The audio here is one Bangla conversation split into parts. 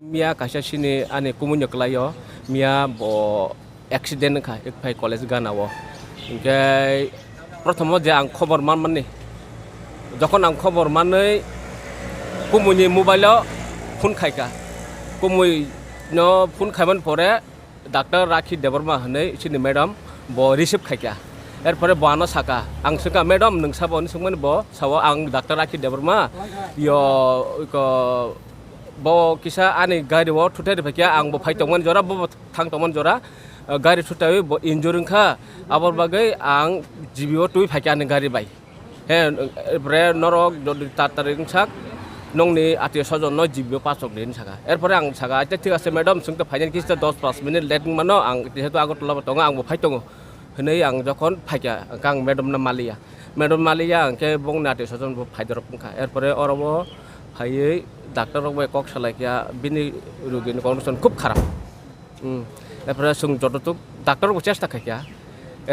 Mia kaisa sini ane kumunyo kelayo mia bo accident ka ek pai college gana wo ingkai protomo je ang khobor man ni যখন ang khobor manai kumuni mobile phone khaika kumui no phone khaiman pore doctor rakhi deborma hanai sini madam bo receive khaika erpore boano saka ang saka madam nung sabon sungman bo sawo ang doctor rakhi deborma yo ko bo kisa ani gari wo thutai phakia ang bo phai tongman jora bo thang tongman jora gari thutai bo injuring kha abor bagai ang jibio tui phakia ni gari bai he bre norok jodi tataring sak nongni ati sojon no jibio pasok din saka erpore ang saka acha thik ase madam sungta phainen kisa 10-5 minute late mano ang jehetu agot lob tonga ang bo phai tongo henei ang jokhon phakia kang madam na malia ang ke bong nati sojon bo phai dorop kha erpore orobo phai doctor রকম কক সালাইয়া বিনি রোগীর কন্ডিশন খুব খারাপ এরপরে সঙ্গ যতটুক ডাক্তার চেষ্টা খাইয়া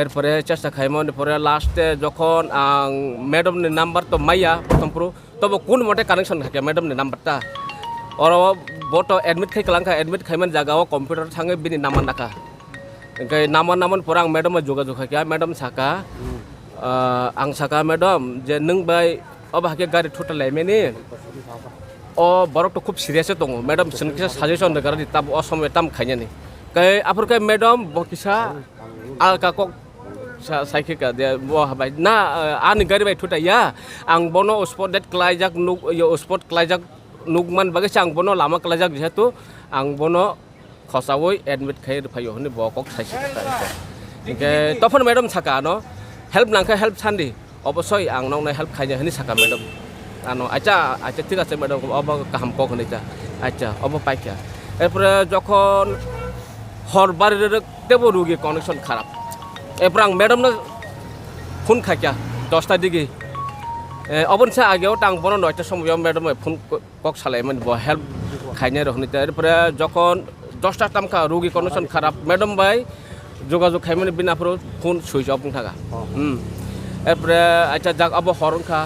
এরপরে চেষ্টা খাইমন পরে লাস্টে যখন আং ম্যাডামনি নাম্বার তো মাইয়া প্রথম পুরো তবে কোন মতে কানেকশন খাইয়া ম্যাডামনি নাম্বারটা ওর বটো এডমিট খাইকলাংখা এডমিট খাইমান জায়গাও কম্পিউটার থাঙে বিনি নামান নাকা ওই নামান পরে আং ম্যাডাম যোগাযোগ খাইয়া ম্যাডাম সাকা আং সাকা ম্যাডাম যে নং বাই অবাহাকে গাড়ি ঠোটালাইমেনি oh borok to খুব serious dong madam sengkisa suggestion negara di tab osom tam khanya ni kai apur kai madam bokisa al ka kok saikika dia wah bai na an gari bai thuta ya ang bono spot dat klaijak nuk yo spot klaijak nukman bagai sang bono lama klaijak jehetu ang bono khosawoi admit khai phayo ni bokok saikika ingke tofon madam saka no help nangka help sandi অবশ্যই ang nong na help khanya hani saka madam ano acha ঠিক আছে ম্যাডাম অব কাহাম কক হইতা আচ্ছা অব পাইকা এরপরে যখন হরবারের দেব রোগী কানেকশন খারাপ এরপর আং ম্যাডাম না ফোন খাইকা 10টা দিকে অবনসা আগেও টাং বন 9টার সময় ম্যাডাম ফোন কক সালাইমান ব হেল্প খাইনে রহনিতা এরপরে যখন 10টা টামকা রোগী কানেকশন খারাপ ম্যাডাম ভাই যোগাযোগ খাইমানে বিনাপুর ফোন সুইচ অফ থাকা এরপরে আচ্ছা যাক of হরংখা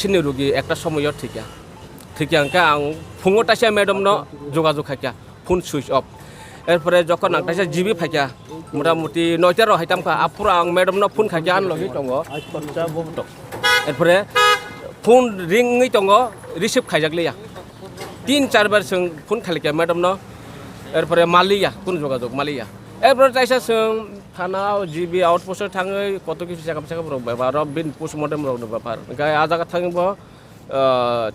sini rugi ekta somoyo ঠিক angka ang fungo tasia madam no যোগাযোগ খাইকা ফোন সুইচ অফ এরপরে যখন ang tasia জিবি ফাইকা মোটামুটি 9টা র হাইতাম কা আপুরা ang madam no ফোন খাইকা আন লহি টঙ্গ আইকটা ববটক এরপরে ফোন রিং নি টঙ্গ রিসিভ খাইজাকলিয়া 3-4 বার সং ফোন খালিকা madam no এরপরে মালিয়া কোন যোগাযোগ মালিয়া এরপরে তাইসা সং থানাও জিবি আউটপোস্টে থাঙै কত কিছু জায়গা জায়গা বা রবিন পোস্টমর্টেম রং ব্যাপার গায় আজাগা থাঙিব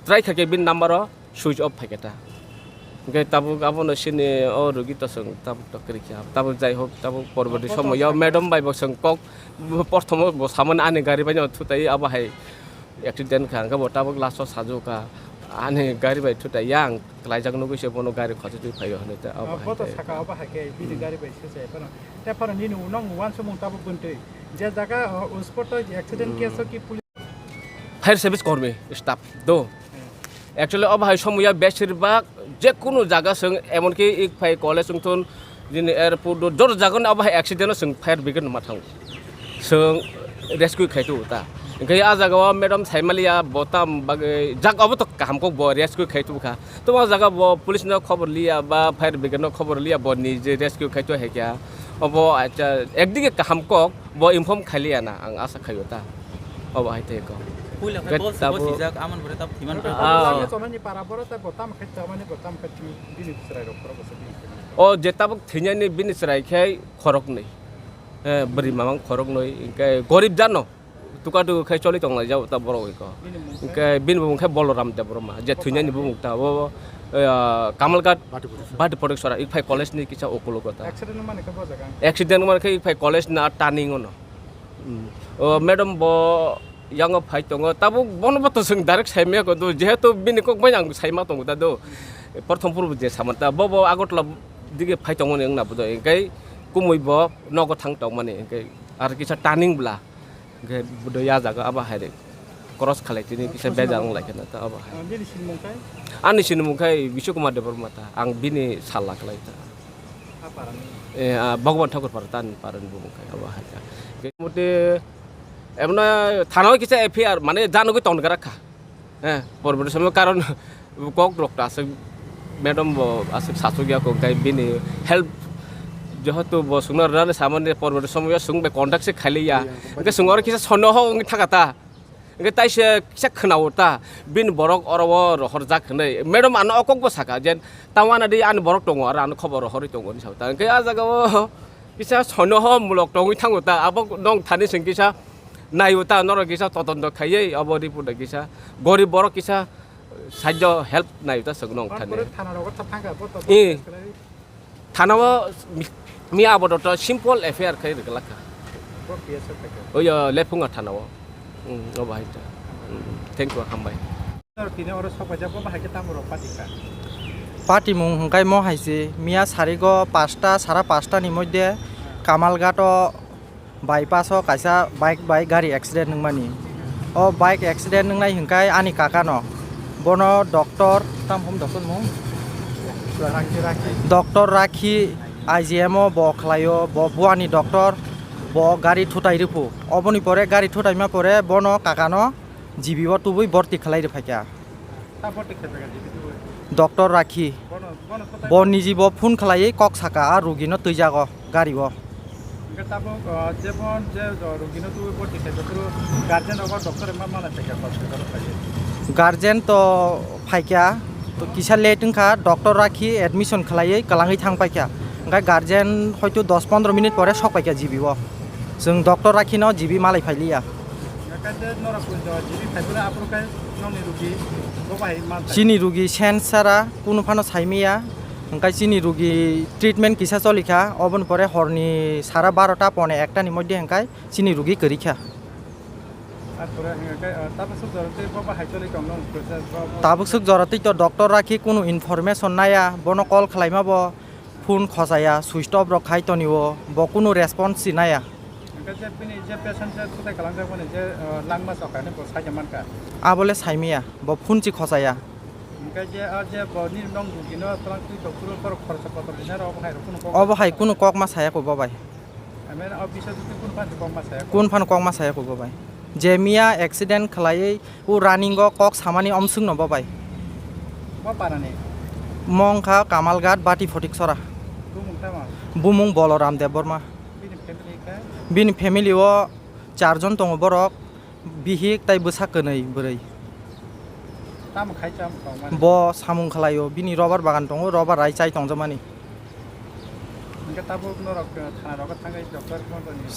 ট্রাই থাকে বিন নাম্বার সুইচ অফ থাকেটা গায় তাবু গাবন সিনি ও রোগী তো সং তাবু টকরিকা তাবু যাই হোক তাবু পরবর্তী সময় ম্যাডাম বাইব সং কক প্রথম সামনে আনে গাড়ি বাইন থুতাই আবাহাই অ্যাক্সিডেন্ট খাঙ্গা বটাবু লাস্ট সাজুকা ane gari bai thuta yang klaijak no gise bono gari khose tu phayo hane ta aba photo saka aba hake bidi gari bai se pana te par ni nu nong wan somong tabu bunte je jaga spot accident case ki police fire service কর্মী স্টাফ দো অ্যাকচুয়ালি অবাহাই সময়া বেশিরভাগ যে কোনো জায়গা সং এমনকি এক ফাই কলেজ সংথন যিনি এয়ারপোর্ট জোর জায়গা অবাহাই অ্যাক্সিডেন্ট সং ফায়ার ব্রিগেড মাথাং সং রেস্কিউ খাইতো তা ओंखाय आ जागाव मैडम साइमालिया बताम बागै जाग अब तो काम को ब रेस्क्यू खाइतु खा तो मा जागा ब पुलिस न खबर लिया बा फायर ब्रिगेड न खबर लिया ब नि जे रेस्क्यू खाइतु हे क्या अब अच्छा एकदिके काम को ब इनफॉर्म खालिया ना आं आशा खायोता अब हाइते को पुला बस सिजाक आमन भरे तब थिमान पे चमनि पारा बरो त बताम खाइतु माने बताम खाइतु बिनि सराय रक बस ओ जेताबक थि냐नि बिनि सराय खाय खरक नै बरि मामां खरक नै इनकाय गरीब जानो tukadu khai choli tong lai jau ta boro ko ke bin bung khai boloram ta boro ma je thunya ni bung ta bo kamalgat badi product sora ik phai college ni kicha okolo ko ta accident mane khai ik phai college na turning ono madam bo yang phai tong tabu bono bato sing direct saime ko do jehetu bin ko bayang saima tong ta do prothom purbo je samanta bo agotla dige phai tong ni na bodo kai kumui bo nogo thang tong mane kai ar kicha turning bla ke budaya jaga aba haide cross khalaitini kisa bejang laikena ta aba ani sinmungkai Biswakumar Debormata ang bini salak laita Bhagwan Thakur Paratan paran bumungkai aba haida kemudian emna thanao kisa FIR মানে জানো কি তন রাখা হ্যাঁ পরবর্তী সময় কারণ কক ডক্টর আছে madam bo asik sasugya ko kai bini help যেহেতু সুন্দর রানে সামনে পরবর্তী সময় সঙ্গে কন্ট্যাক্ট সে খাইলে ইয়া ইনকে সুন্দর কিসা সন্ন হ থাকাতা ইনকে তাই সে কিসা খনাওতা বিন বরক অরব রহর জাখনে ম্যাডাম আন অকক সাকা যেন তাওয়ানা দি আন বরক দङ আর আন খবর হরি দङ नि সাউতা ইনকে আ জাগাও কিসা সন্ন হ মুলক দङই থাঙ্গতা আবক নং থানি সিং কিসা নাইউতা নর কিসা তদন্ত খাইয়ে অবদি পুদা কিসা গরিব বরক কিসা সাহায্য হেল্প নাইউতা সং নং থানি থানার থাকা থানাও mi abodo to simple affair kai regalaka oh ya lepunga thanawo no bahita thank you hambai party মুং হংকাই ম হাইছে মিয়া সারিগ 5টা সারা 5টা নি মধ্যে কামালঘাট বাইপাস কাইসা বাইক গাড়ি অ্যাক্সিডেন্ট নংমানি ও বাইক অ্যাক্সিডেন্ট নংনাই হংকাই আনি কাকা ন বন ডক্টর তাম হম ডক্টর মুং ডক্টর রাখি IGM bo khlayo bo buani doctor bo gari thutai ripu oboni pore gari thutai ma pore bono kakano jibi bo tubui borti khlai ri phakya doctor rakhi bo niji bo phun khlai kok saka a rugino tuijago gari bo tabo jebon je rugino tu borti khlai to guardian or doctor ma mala phakya guardian to phakya to kisa leting kha doctor rakhi admission khlai kalangai thang phakya ओंखाय गार्जेन हयतो 10-15 मिनिट परे सक पाइका जिबिबो जों डक्टर राखिनो जिबि मालाय फाइलिया चिनि रुगि सेन्सारा कुनु फानो साइमिया ओंखाय चिनि रुगि ट्रिटमेन्ट किसा चलिखा अबन परे हरनि सारा 12टा पने एकटा नि मध्य ओंखाय चिनि रुगि करिखा ताबुक जरतै तो डक्टर राखि कुनु इनफरमेशन नाया बनो कल खालायमाबो ফোন খসায়া সুইচ অফ রখাই তনিও বকুনো রেসপন্স সিনায়া আবলে সাইমিয়া ব ফোন চি খসায়া অবহাই কোনো কক মা সায়া কব বাই কোন ফান কক মা সায়া কব বাই যে মিয়া অ্যাক্সিডেন্ট খালাই ও রানিং কক সামানি অমসুং নব বাই মংখা কামালঘাট বাটি ফটিক সরা बुमुं बलराम देव बर्मा बिनि फेमिलियाव 4 जन दङ बरक बिहिक ताइ बोसाकनै बोरै ब सामुं खालायो बिनि रबार बागान दङ रबार राय चाइ दंजमानि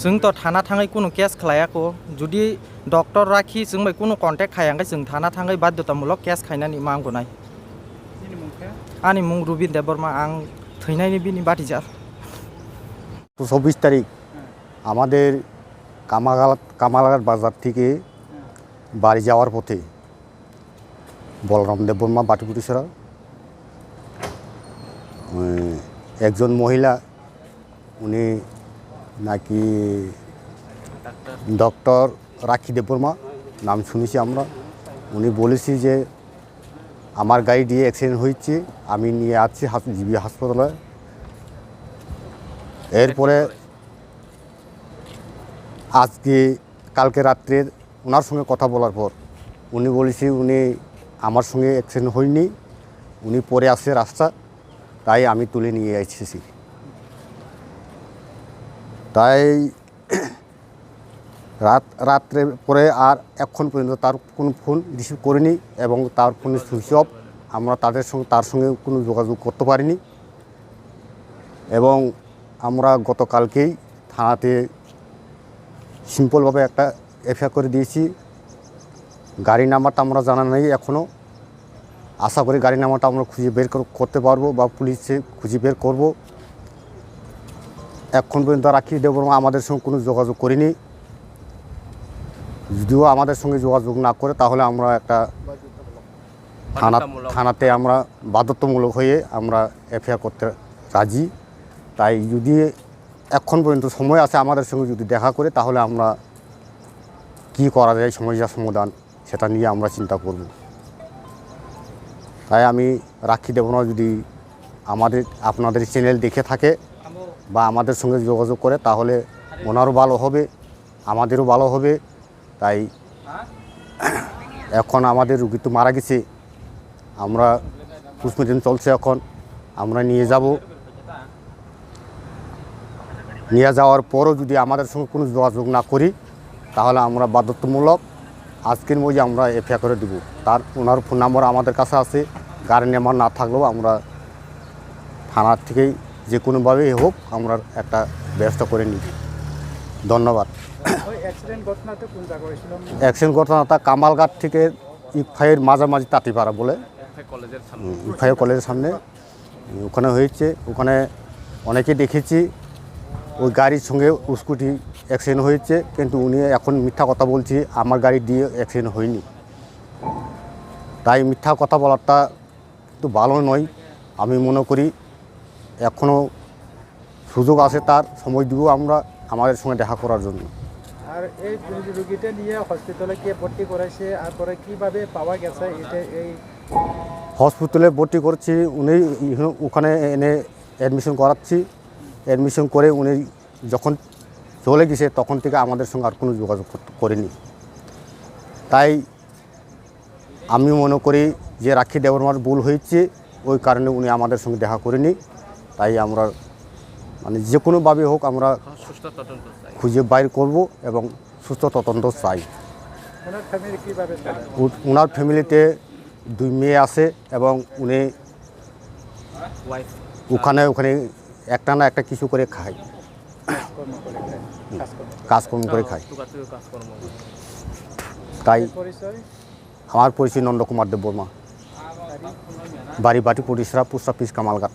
जों तो थाना थाङै कुनु केस खालायाको जुदि डक्टर राखि जों बाय कुनु कन्टेक्ट खायांगाय जों थाना थाङै बाध्यतामूलक केस खायनानि मांगनाय आनि मुं रुबिन देव बर्मा आं थैनायनि बिनि बाटिजार 24 তারিখ আমাদের কামালঘাট বাজার থেকে বাড়ি যাওয়ার পথে বলরাম দেব বর্মা বাটিপুটিসরা একজন মহিলা উনি নাকি ডক্টর রাখি দেব বর্মা নাম শুনেছি আমরা উনি বলেছি যে আমার গাড়ি দিয়ে অ্যাক্সিডেন্ট হয়েছে আমি নিয়ে আসছি জিবি হাসপাতালে এরপরে আজকে কালকে রাত্রের ওনার সঙ্গে কথা বলার পর উনি বলেছি উনি আমার সঙ্গে অ্যাক্সিডেন্ট হয়নি উনি পরে আসছে রাস্তা তাই আমি তুলে নিয়ে এসেছি তাই রাত্রে পরে আর এখন পর্যন্ত তার কোনো ফোন রিসিভ করিনি এবং তার ফোনে সুইচ অফ আমরা তার সঙ্গে কোনো যোগাযোগ করতে পারিনি এবং আমরা গতকালকেই থানাতে সিম্পলভাবে একটা এফআইআর করে দিয়েছি গাড়ি নাম্বারটা আমরা জানা নেই এখনও আশা করি গাড়ি নাম্বারটা আমরা খুঁজে বের করতে পারবো বা পুলিশে খুঁজে বের করব এখন পর্যন্ত রাখি দেব আমাদের সঙ্গে কোনো যোগাযোগ করিনি যদিও আমাদের সঙ্গে যোগাযোগ না করে তাহলে আমরা একটা থানাতে আমরা বাধ্যতামূলক হয়ে আমরা এফআইআর করতে রাজি তাই যদি এখন পর্যন্ত সময় আছে আমাদের সঙ্গে যদি দেখা করে তাহলে আমরা কি করা যায় সমস্যার সমাধান সেটা নিয়ে আমরা চিন্তা করব তাই আমি রাখি দেব না যদি আপনাদের চ্যানেল দেখে থাকে বা আমাদের সঙ্গে যোগাযোগ করে তাহলে ওনারও ভালো হবে আমাদেরও ভালো হবে তাই এখন আমাদের রুগী তো মারা গেছে আমরা পোস্টমর্টম চলছে এখন, আমরা নিয়ে যাব। নিয়ে যাওয়ার পরও যদি আমাদের সঙ্গে কোনো যোগাযোগ না করি তাহলে আমরা বাধ্যতামূলক আজকের মধ্যে আমরা এফআইআর করে দেব। ওনার ফোন নাম্বার আমাদের কাছে আছে, গাড়ি নাম্বার না থাকলেও আমরা থানার থেকেই যে কোনোভাবেই হোক আমরা একটা ব্যবস্থা করে নিই। ধন্যবাদ। ওই অ্যাক্সিডেন্ট ঘটনাতে কোন জায়গা হয়েছিল? অ্যাক্সিডেন্ট ঘটনাটা কামালঘাট থেকে ইকফাইয়ের মাঝামাঝি তাঁতিপাড়া বলে, কলেজের সামনে ইকফাই কলেজের সামনে ওখানে হয়েছে। ওখানে অনেকে দেখেছি ওই গাড়ির সঙ্গে স্কুটি অ্যাক্সিডেন্ট হয়েছে, কিন্তু উনি এখন মিথ্যা কথা বলছে আমার গাড়ি দিয়ে অ্যাক্সিডেন্ট হয়নি। তাই মিথ্যা কথা বলাটা তো ভালো নয়। আমি মনে করি এখনও সুযোগ আছে, তার সময় দিব আমরা আমাদের সঙ্গে দেখা করার জন্য। আর এই রুগীটা নিয়ে হসপিটালে গিয়ে ভর্তি করাইছে, আর পরে কীভাবে পাওয়া গেছে এটা? এই হসপিটালে ভর্তি করছি, উনি ওখানে এনে অ্যাডমিশন করাচ্ছি। অ্যাডমিশন করে উনি যখন চলে গেছে তখন থেকে আমাদের সঙ্গে আর কোনো যোগাযোগ করেনি। তাই আমি মনে করি যে রাখি দেবর্মার ভুল হয়েছে, ওই কারণে উনি আমাদের সঙ্গে দেখা করেনি। তাই আমরা মানে যে কোনোভাবে হোক আমরা সুস্থ তদন্ত চাই। খুঁজে বাইর করব এবং সুস্থ তদন্ত চাই। ওনার ফ্যামিলি কীভাবে চলে? ওনার ফ্যামিলিতে 2 মেয়ে আছে এবং উনি ওয়াইফ ওখানে একটা না একটা কিছু করে খায়, কর্ম করে খায়, কাজকর্ম করে। কাজকর্ম করে খায়। টুকাটুকি কাজকর্ম। তাই পরিচয়? আমার পরিচয় নন্দকুমার দেব বর্মা, বাড়ি বাটি পরিসরা, পোস্ট অফিস, কামালঘাট।